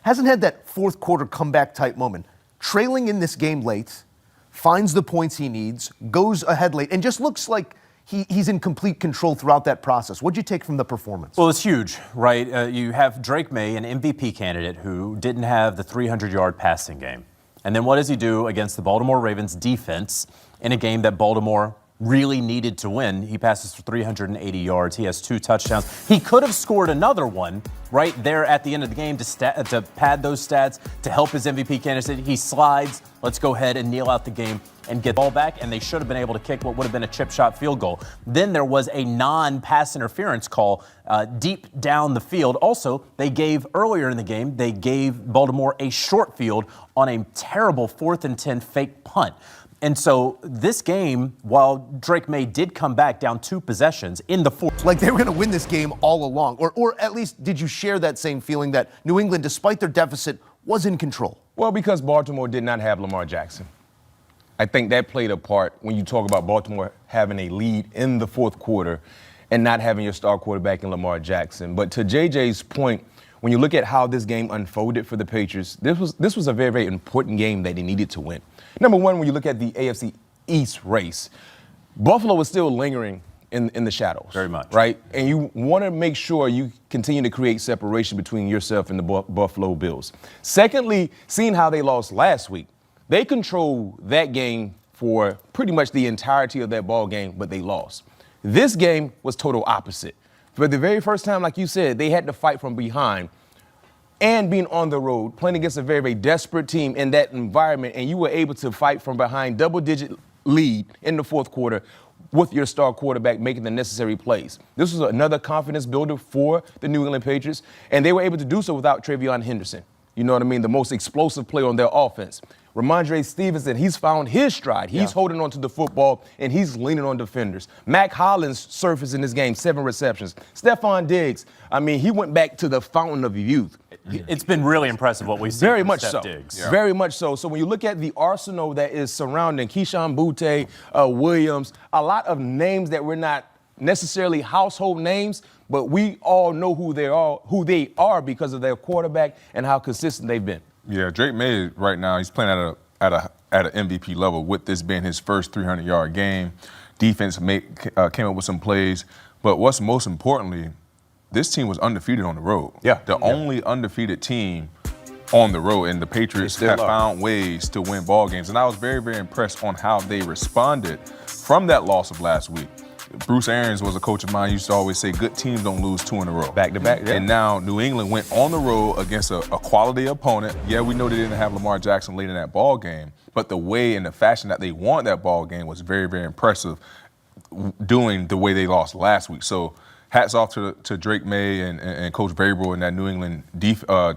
hasn't had that fourth quarter comeback type moment. Trailing in this game late, finds the points he needs, goes ahead late, and just looks like he's in complete control throughout that process. What'd you take from the performance? Well, it's huge, right? You have Drake May, an MVP candidate who didn't have the 300-yard passing game. And then what does he do against the Baltimore Ravens defense in a game that Baltimore really needed to win? He passes for 380 yards. He has 2 touchdowns. He could have scored another one right there at the end of the game to pad those stats, to help his MVP candidate. He slides. Let's go ahead and kneel out the game and get the ball back, and they should have been able to kick what would have been a chip shot field goal. Then there was a non-pass interference call deep down the field. Also, earlier in the game, they gave Baltimore a short field on a terrible 4th and 10 fake punt. And so this game, while Drake May did come back down 2 possessions in the fourth. Like they were going to win this game all along. Or at least did you share that same feeling that New England, despite their deficit, was in control? Well, because Baltimore did not have Lamar Jackson. I think that played a part when you talk about Baltimore having a lead in the fourth quarter and not having your star quarterback in Lamar Jackson. But to JJ's point, when you look at how this game unfolded for the Patriots, this was a very, very important game that they needed to win. Number one, when you look at the AFC East race, Buffalo was still lingering in the shadows. Very much. Right? And you want to make sure you continue to create separation between yourself and the Buffalo Bills. Secondly, seeing how they lost last week, they controlled that game for pretty much the entirety of that ball game, but they lost. This game was total opposite. For the very first time, like you said, they had to fight from behind. And being on the road, playing against a very, very desperate team in that environment, and you were able to fight from behind, double-digit lead in the fourth quarter with your star quarterback making the necessary plays. This was another confidence builder for the New England Patriots, and they were able to do so without TreVeyon Henderson. You know what I mean? The most explosive player on their offense. Ramondre Stevenson, he's found his stride. He's holding on to the football, and he's leaning on defenders. Mac Hollins surfaced in this game, 7 receptions. Stephon Diggs, I mean, he went back to the fountain of youth. It's been really impressive what we've seen. Very much so. Diggs. Yeah. Very much so. So when you look at the arsenal that is surrounding Keyshawn Butte, Williams, a lot of names that we're not necessarily household names, but we all know who they are because of their quarterback and how consistent they've been. Yeah, Drake May right now, he's playing at an MVP level with this being his first 300-yard game. Defense came up with some plays, but what's most importantly, this team was undefeated on the road. Yeah. The only undefeated team on the road, and the Patriots have found ways to win ball games. And I was very, very impressed on how they responded from that loss of last week. Bruce Arians was a coach of mine. He used to always say, good teams don't lose 2 in a row. Back to back, yeah. And now New England went on the road against a quality opponent. Yeah, we know they didn't have Lamar Jackson late in that ball game, but the way and the fashion that they won that ball game was very, very impressive, doing the way they lost last week. So hats off to Drake May and Coach Vrabel and that New England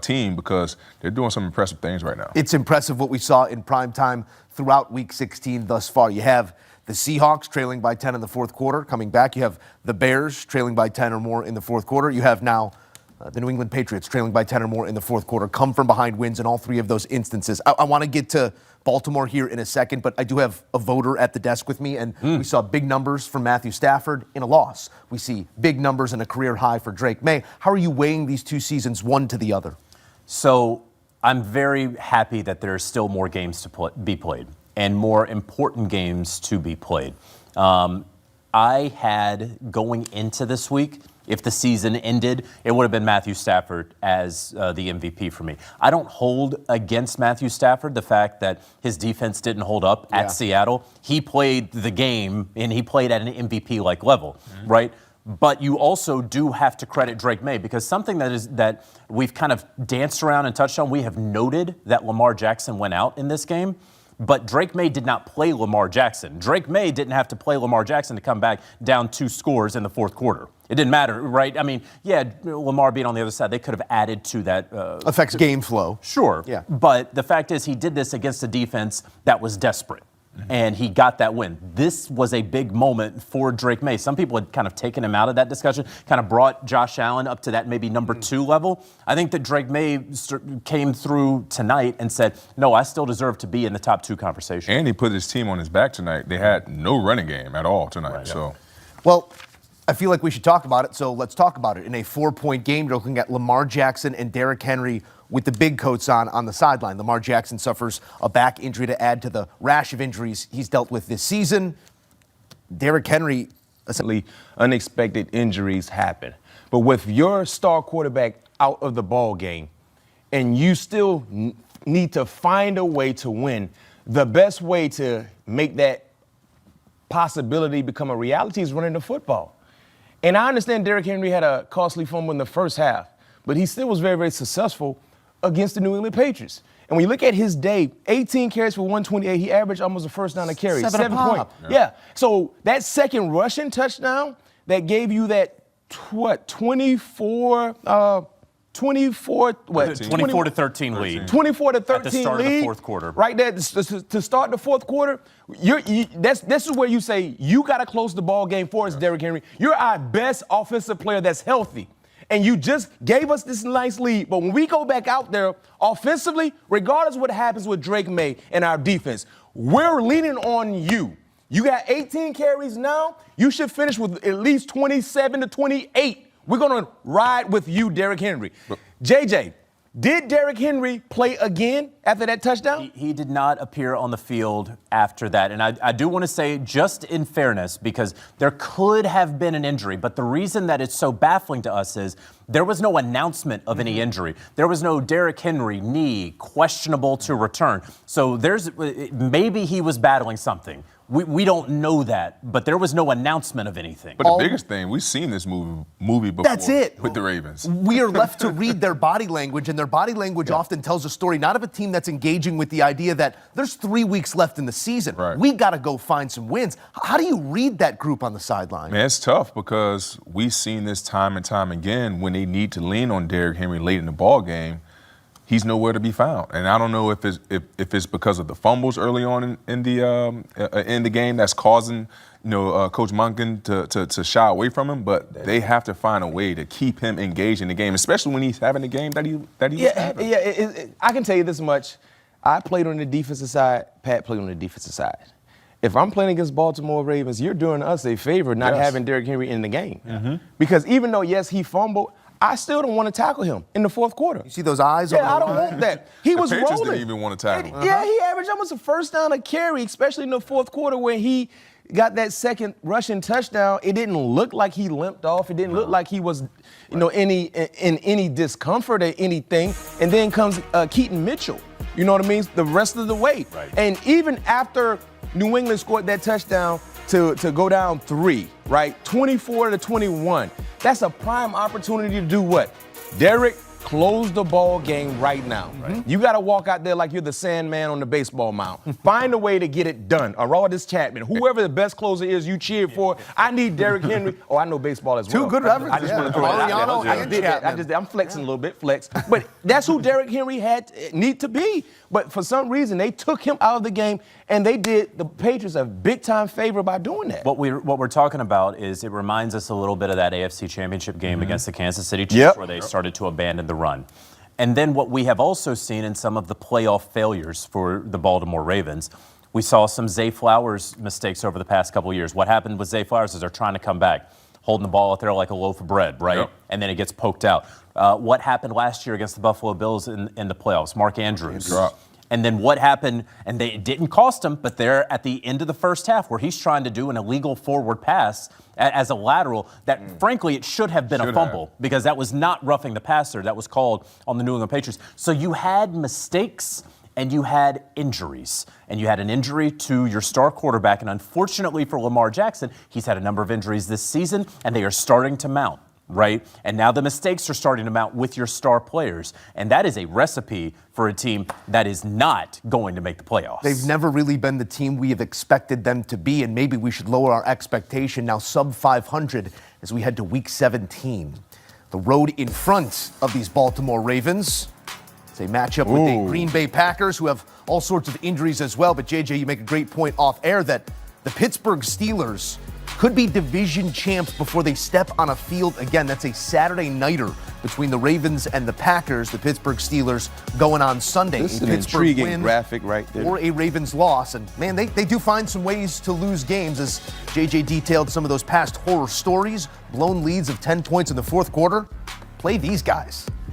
team, because they're doing some impressive things right now. It's impressive what we saw in prime time throughout Week 16 thus far. You have the Seahawks trailing by 10 in the fourth quarter, coming back. You have the Bears trailing by 10 or more in the fourth quarter. You have now the New England Patriots trailing by 10 or more in the fourth quarter, come from behind wins in all 3 of those instances. I want to get to Baltimore here in a second, but I do have a voter at the desk with me, and we saw big numbers from Matthew Stafford in a loss. We see big numbers and a career high for Drake May. How are you weighing these 2 seasons, one to the other? So I'm very happy that there are still more games to be played and more important games to be played. I had, going into this week, if the season ended, it would have been Matthew Stafford as the MVP for me. I don't hold against Matthew Stafford the fact that his defense didn't hold up at Seattle. He played the game, and he played at an MVP-like level, right? But you also do have to credit Drake May, because something that we've kind of danced around and touched on, we have noted that Lamar Jackson went out in this game. But Drake May did not play Lamar Jackson. Drake May didn't have to play Lamar Jackson to come back down 2 scores in the fourth quarter. It didn't matter, right? I mean, yeah, Lamar being on the other side, they could have added to that. Affects game flow. Sure. Yeah. But the fact is, he did this against a defense that was desperate. And he got that win. This was a big moment for Drake May. Some people had kind of taken him out of that discussion, kind of brought Josh Allen up to that maybe number 2 level. I think that Drake May came through tonight and said, no, I still deserve to be in the top 2 conversation. And he put his team on his back tonight. They had no running game at all tonight. Right, so, well, I feel like we should talk about it, so let's talk about it. In a 4-point game, you're looking at Lamar Jackson and Derrick Henry with the big coats on the sideline. Lamar Jackson suffers a back injury to add to the rash of injuries he's dealt with this season. Derrick Henry, essentially, unexpected injuries happen. But with your star quarterback out of the ball game, and you still need to find a way to win, the best way to make that possibility become a reality is running the football. And I understand Derrick Henry had a costly fumble in the first half, but he still was very, very successful against the New England Patriots. And when you look at his day, 18 carries for 128, he averaged almost a first down a carry. 7 points. Yeah. So that second rushing touchdown that gave you that, 24 to 13 lead. 24 to 13 at the start lead, of the fourth quarter. Right there, to start the fourth quarter, this is where you say you got to close the ball game for us, Derrick Henry. You're our best offensive player that's healthy. And you just gave us this nice lead. But when we go back out there offensively, regardless of what happens with Drake May and our defense, we're leaning on you. You got 18 carries now. You should finish with at least 27 to 28. We're going to ride with you, Derrick Henry. JJ, did Derrick Henry play again after that touchdown? He did not appear on the field after that. And I do want to say, just in fairness, because there could have been an injury, but the reason that it's so baffling to us is there was no announcement of any injury. There was no Derrick Henry knee, questionable to return. So maybe he was battling something. We don't know that, but there was no announcement of anything. But the biggest thing, we've seen this movie before. That's it. With the Ravens. We are left to read their body language, and their body language often tells a story not of a team that's engaging with the idea that there's 3 weeks left in the season. Right. We got to go find some wins. How do you read that group on the sideline? Man, it's tough because we've seen this time and time again when they need to lean on Derrick Henry late in the ball game. He's nowhere to be found, and I don't know if it's because of the fumbles early on in the game that's causing Coach Monken to shy away from him. But they have to find a way to keep him engaged in the game, especially when he's having the game that he was having. I can tell you this much: I played on the defensive side. Pat played on the defensive side. If I'm playing against Baltimore Ravens, you're doing us a favor not having Derrick Henry in the game, because even though he fumbled, I still don't want to tackle him in the fourth quarter. You see those eyes? Yeah, I don't want that. He was Patriots rolling. didn't even want to tackle him. Yeah, he averaged almost a first down a carry, especially in the fourth quarter when he got that second rushing touchdown. It didn't look like he limped off. It didn't look like he was, in any discomfort or anything. And then comes Keaton Mitchell. You know what I mean? The rest of the way. Right. And even after New England scored that touchdown to go down 3, right? 24 to 21. That's a prime opportunity to do what? Derrick, close the ball game right now. Right. You got to walk out there like you're the Sandman on the baseball mound. Find a way to get it done. Aroldis Chapman, whoever the best closer is you cheered for. I need Derrick Henry. Oh, I know baseball as well. Two good references. I just want to throw it out there. I did that. I'm flexing a little bit, flex. But that's who Derrick Henry need to be. But for some reason, they took him out of the game, and they did the Patriots a big-time favor by doing that. What we're talking about is it reminds us a little bit of that AFC Championship game against the Kansas City Chiefs where they started to abandon the run. And then what we have also seen in some of the playoff failures for the Baltimore Ravens, we saw some Zay Flowers mistakes over the past couple of years. What happened with Zay Flowers is they're trying to come back, holding the ball out there like a loaf of bread, right? Yep. And then it gets poked out. What happened last year against the Buffalo Bills in the playoffs? Mark Andrews. And then what happened, and it didn't cost him, but they're at the end of the first half where he's trying to do an illegal forward pass as a lateral that, frankly, it should have been a fumble because that was not roughing the passer. That was called on the New England Patriots. So you had mistakes and you had injuries. And you had an injury to your star quarterback, and unfortunately for Lamar Jackson, he's had a number of injuries this season, and they are starting to mount. Right? And now the mistakes are starting to mount with your star players. And that is a recipe for a team that is not going to make the playoffs. They've never really been the team we have expected them to be, and maybe we should lower our expectation now sub 500 as we head to week 17. The road in front of these Baltimore Ravens. It's a matchup with the Green Bay Packers, who have all sorts of injuries as well. But JJ, you make a great point off air that the Pittsburgh Steelers could be division champs before they step on a field again. That's a Saturday nighter between the Ravens and the Packers. The Pittsburgh Steelers going on Sunday. This is a an Pittsburgh intriguing win graphic right there. or a Ravens loss. And man, they do find some ways to lose games, as JJ detailed some of those past horror stories. Blown leads of 10 points in the fourth quarter. Play these guys.